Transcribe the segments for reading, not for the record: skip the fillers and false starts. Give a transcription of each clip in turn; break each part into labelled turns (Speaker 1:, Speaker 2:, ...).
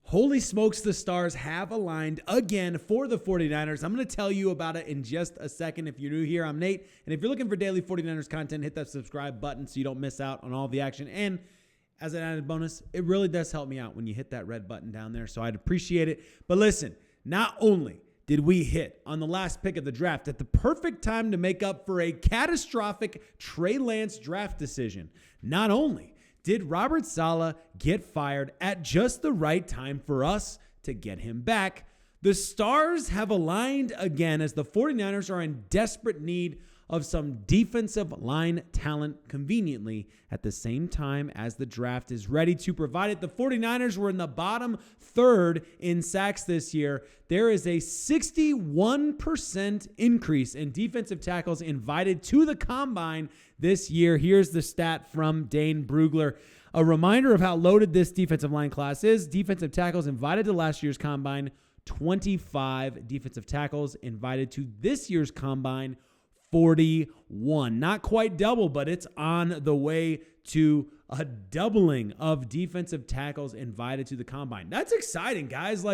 Speaker 1: Holy smokes, the stars have aligned again for the 49ers. I'm going to tell you about it in just a second. If you're new here, I'm Nate. And if you're looking for daily 49ers content, hit that subscribe button so you don't miss out on all the action. And as an added bonus, it really does help me out when you hit that red button down there. So I'd appreciate it. But listen, not only did we hit on the last pick of the draft at the perfect time to make up for a catastrophic Trey Lance draft decision, not only did Robert Saleh get fired at just the right time for us to get him back, the stars have aligned again as the 49ers are in desperate need of some defensive line talent conveniently at the same time as the draft is ready to provide it. The 49ers were in the bottom third in sacks this year. There is a 61% increase in defensive tackles invited to the combine this year. Here's the stat from Dane Brugler. A reminder of how loaded this defensive line class is. Defensive tackles invited to last year's combine, 25. Defensive tackles invited to this year's combine, 41. Not quite double, but it's on the way to a doubling of defensive tackles invited to the combine. That's exciting, guys.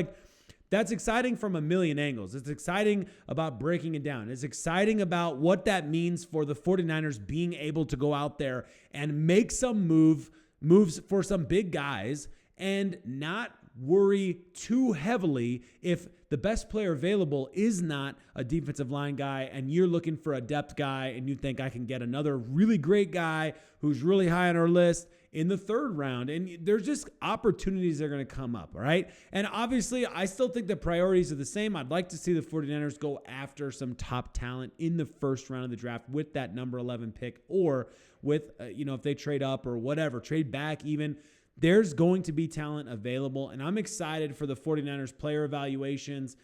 Speaker 1: That's exciting from a million angles. It's exciting about breaking it down. It's exciting about what that means for the 49ers being able to go out there and make some moves for some big guys and not worry too heavily if the best player available is not a defensive line guy and you're looking for a depth guy and you think I can get another really great guy who's really high on our list in the third round. And there's just opportunities that are going to come up, all right? And obviously, I still think the priorities are the same. I'd like to see the 49ers go after some top talent in the first round of the draft with that number 11 pick or with, if they trade up or whatever, trade back even. There's going to be talent available, and I'm excited for the 49ers player evaluations,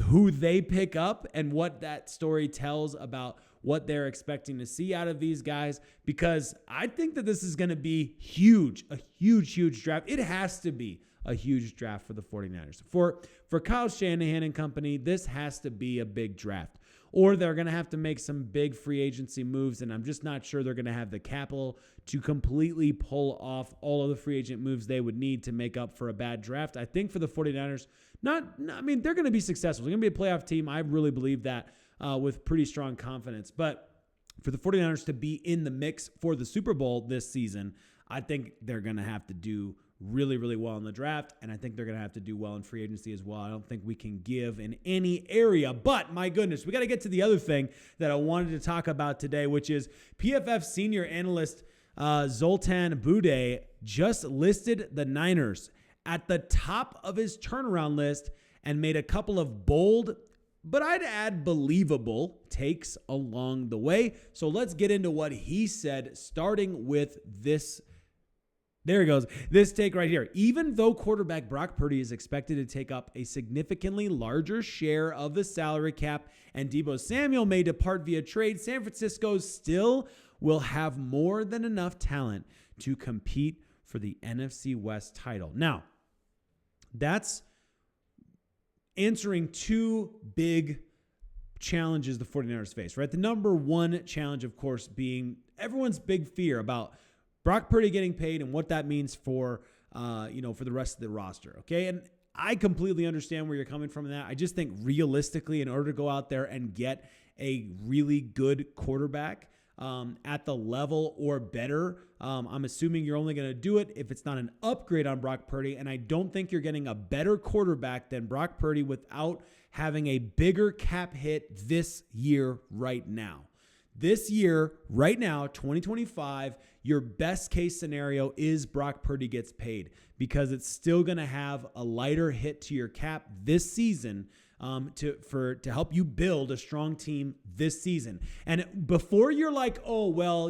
Speaker 1: who they pick up, and what that story tells about what they're expecting to see out of these guys, because I think that this is going to be huge, a huge draft. It has to be a huge draft for the 49ers. For Kyle Shanahan and company, this has to be a big draft. Or they're going to have to make some big free agency moves, and I'm just not sure they're going to have the capital to completely pull off all of the free agent moves they would need to make up for a bad draft. I think for the 49ers, they're going to be successful. They're going to be a playoff team. I really believe that with pretty strong confidence. But for the 49ers to be in the mix for the Super Bowl this season, I think they're going to have to do really, really well in the draft, and I think they're going to have to do well in free agency as well. I don't think we can give in any area, but my goodness, we got to get to the other thing that I wanted to talk about today, which is PFF senior analyst Zoltan Budeh just listed the Niners at the top of his turnaround list and made a couple of bold, but I'd add believable takes along the way. So let's get into what he said, starting with this. There he goes. This take right here. Even though quarterback Brock Purdy is expected to take up a significantly larger share of the salary cap and Deebo Samuel may depart via trade, San Francisco still will have more than enough talent to compete for the NFC West title. Now, that's answering two big challenges the 49ers face, right? The number one challenge, of course, being everyone's big fear about Brock Purdy getting paid and what that means for the rest of the roster. Okay. And I completely understand where you're coming from in that. I just think realistically, in order to go out there and get a really good quarterback at the level or better, I'm assuming you're only going to do it if it's not an upgrade on Brock Purdy. And I don't think you're getting a better quarterback than Brock Purdy without having a bigger cap hit this year right now. This year, right now, 2025, your best case scenario is Brock Purdy gets paid because it's still going to have a lighter hit to your cap this season to help you build a strong team this season. And before you're like, oh, well,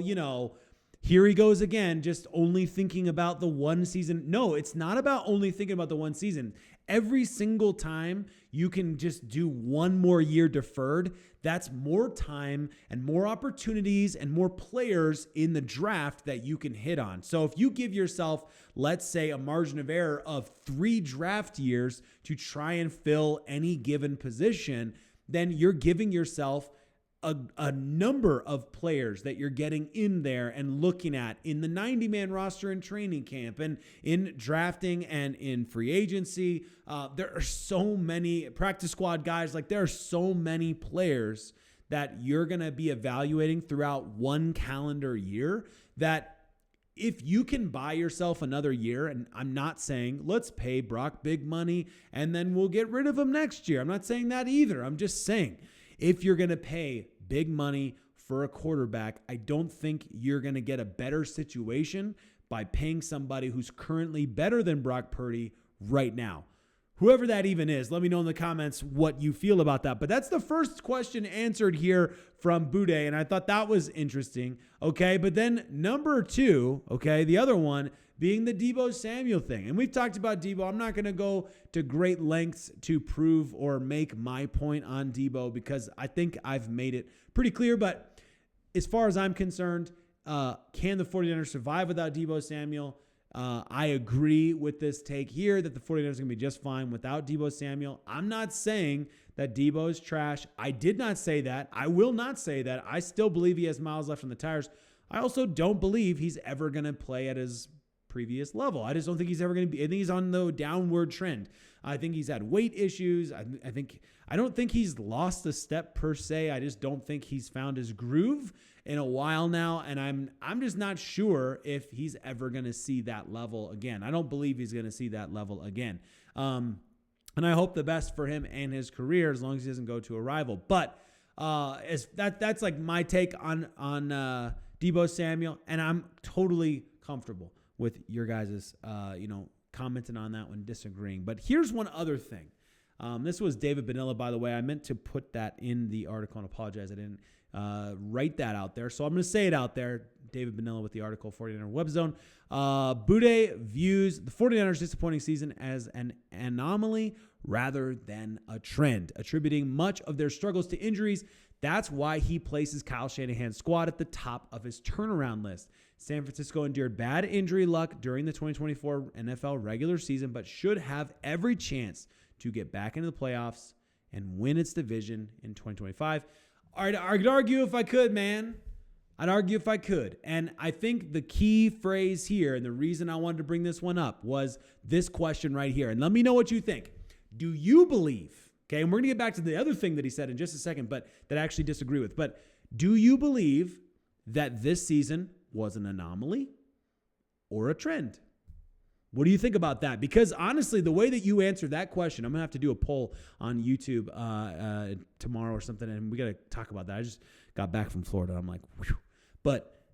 Speaker 1: here he goes again, just only thinking about the one season. No, it's not about only thinking about the one season. Every single time you can just do one more year deferred, that's more time and more opportunities and more players in the draft that you can hit on. So if you give yourself, let's say, a margin of error of 3 draft years to try and fill any given position, then you're giving yourself a number of players that you're getting in there and looking at in the 90-man roster in training camp and in drafting and in free agency. There are so many practice squad guys. Like, there are so many players that you're going to be evaluating throughout one calendar year that if you can buy yourself another year, and I'm not saying let's pay Brock big money and then we'll get rid of him next year. I'm not saying that either. I'm just saying if you're going to pay big money for a quarterback, I don't think you're going to get a better situation by paying somebody who's currently better than Brock Purdy right now. Whoever that even is, let me know in the comments what you feel about that. But that's the first question answered here from Bude, and I thought that was interesting. Okay, but then number 2, okay, the other one being the Deebo Samuel thing. And we've talked about Deebo. I'm not going to go to great lengths to prove or make my point on Deebo because I think I've made it pretty clear. But as far as I'm concerned, can the 49ers survive without Deebo Samuel? I agree with this take here that the 49ers are going to be just fine without Deebo Samuel. I'm not saying that Deebo is trash. I did not say that. I will not say that. I still believe he has miles left on the tires. I also don't believe he's ever going to play at his previous level. I just don't think he's ever going to be. I think he's on the downward trend. I think he's had weight issues. I don't think he's lost a step per se. I just don't think he's found his groove in a while now, and I'm just not sure if he's ever going to see that level again. I don't believe he's going to see that level again. And I hope the best for him and his career as long as he doesn't go to a rival. But that's like my take on Deebo Samuel, and I'm totally comfortable with your guys' commenting on that one, disagreeing. But here's one other thing. This was David Bonilla, by the way. I meant to put that in the article and apologize. I didn't write that out there. So I'm going to say it out there. David Bonilla with the article, 49er Web Zone. Bude views the 49ers' disappointing season as an anomaly rather than a trend, attributing much of their struggles to injuries. That's why he places Kyle Shanahan's squad at the top of his turnaround list. San Francisco endured bad injury luck during the 2024 NFL regular season, but should have every chance to get back into the playoffs and win its division in 2025. All right, I'd argue if I could, man. I'd argue if I could. And I think the key phrase here, and the reason I wanted to bring this one up, was this question right here. And let me know what you think. Do you believe, okay, and we're going to get back to the other thing that he said in just a second, but that I actually disagree with. But do you believe that this season was an anomaly or a trend? What do you think about that? Because honestly, the way that you answered that question, I'm going to have to do a poll on YouTube tomorrow or something, and we got to talk about that. I just got back from Florida. I'm like, whew. But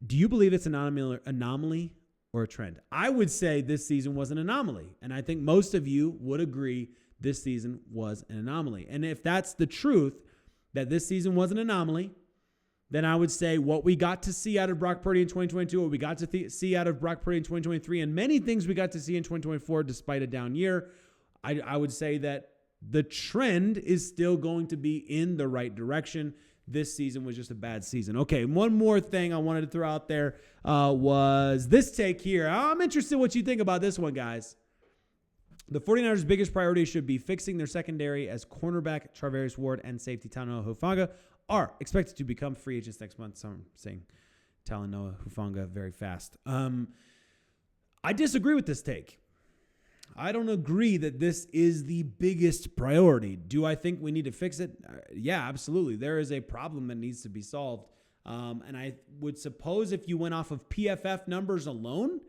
Speaker 1: do you believe it's an anomaly or a trend? I would say this season was an anomaly, and I think most of you would agree this season was an anomaly. And if that's the truth, that this season was an anomaly, then I would say what we got to see out of Brock Purdy in 2022, what we got to see out of Brock Purdy in 2023, and many things we got to see in 2024 despite a down year, I would say that the trend is still going to be in the right direction. This season was just a bad season. Okay, one more thing I wanted to throw out there was this take here. I'm interested in what you think about this one, guys. The 49ers' biggest priority should be fixing their secondary as cornerback Charvarius Ward and safety Talanoa Hufanga are expected to become free agents next month. So I'm saying Talanoa Hufanga very fast. I disagree with this take. I don't agree that this is the biggest priority. Do I think we need to fix it? Yeah, absolutely. There is a problem that needs to be solved. And I would suppose if you went off of PFF numbers alone,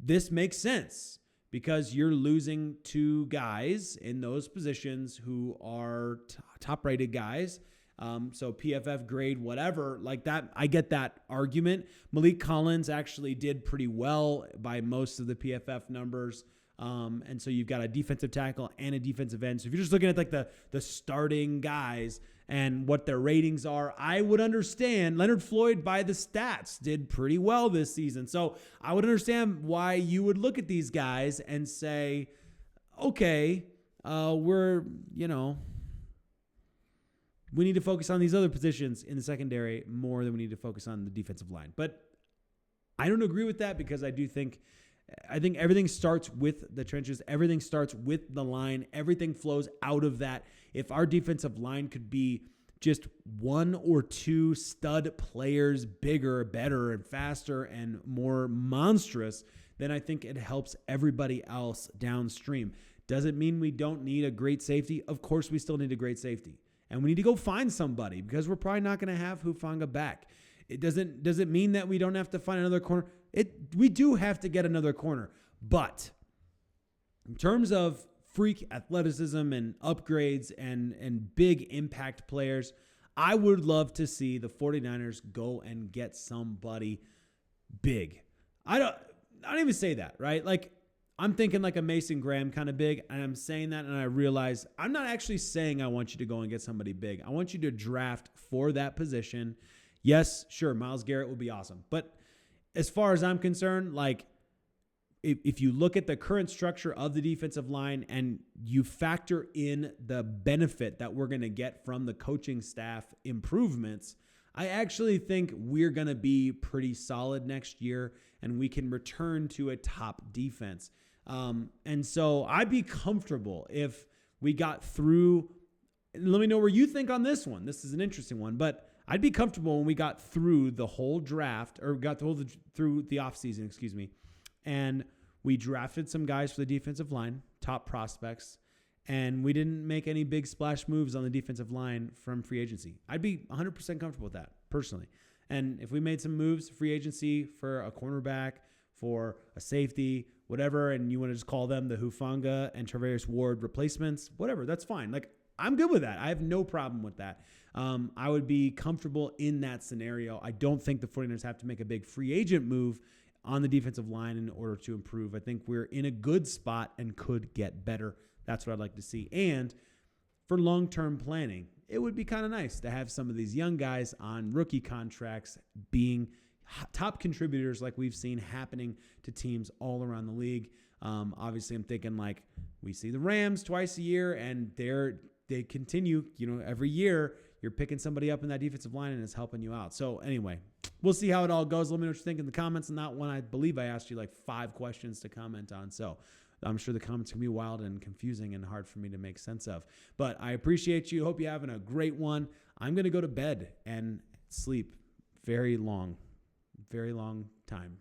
Speaker 1: this makes sense because you're losing 2 guys in those positions who are top-rated guys. So PFF grade, whatever, like that, I get that argument. Malik Collins actually did pretty well by most of the PFF numbers. And so you've got a defensive tackle and a defensive end. So if you're just looking at like the starting guys and what their ratings are, I would understand. Leonard Floyd by the stats did pretty well this season. So I would understand why you would look at these guys and say, okay, we need to focus on these other positions in the secondary more than we need to focus on the defensive line. But I don't agree with that because I think everything starts with the trenches. Everything starts with the line. Everything flows out of that. If our defensive line could be just one or two stud players bigger, better, and faster and more monstrous, then I think it helps everybody else downstream. Does it mean we don't need a great safety? Of course we still need a great safety. And we need to go find somebody because we're probably not going to have Hufanga back. Does it mean that we don't have to find another corner? We do have to get another corner. But in terms of freak athleticism and upgrades and big impact players, I would love to see the 49ers go and get somebody big. I don't even say that, right? Like, I'm thinking like a Mason Graham kind of big, and I'm saying that, and I realize I'm not actually saying I want you to go and get somebody big. I want you to draft for that position. Yes, sure, Myles Garrett would be awesome. But as far as I'm concerned, like, if you look at the current structure of the defensive line and you factor in the benefit that we're going to get from the coaching staff improvements, I actually think we're going to be pretty solid next year and we can return to a top defense. And so I'd be comfortable if we got through. Let me know where you think on this one. This is an interesting one, but I'd be comfortable when we got through the whole draft or through the offseason, and we drafted some guys for the defensive line, top prospects, and we didn't make any big splash moves on the defensive line from free agency. I'd be 100% comfortable with that, personally. And if we made some moves, free agency for a cornerback, for a safety, whatever, and you want to just call them the Hufanga and Travarius Ward replacements, whatever, that's fine. Like, I'm good with that. I have no problem with that. I would be comfortable in that scenario. I don't think the 49ers have to make a big free agent move on the defensive line in order to improve. I think we're in a good spot and could get better. That's what I'd like to see. And for long-term planning, it would be kind of nice to have some of these young guys on rookie contracts being top contributors like we've seen happening to teams all around the league. Obviously, I'm thinking like we see the Rams twice a year, and they continue, every year you're picking somebody up in that defensive line and it's helping you out. So anyway, we'll see how it all goes. Let me know what you think in the comments on that one. I believe I asked you like 5 questions to comment on. So I'm sure the comments can be wild and confusing and hard for me to make sense of. But I appreciate you. Hope you're having a great one. I'm going to go to bed and sleep very long time.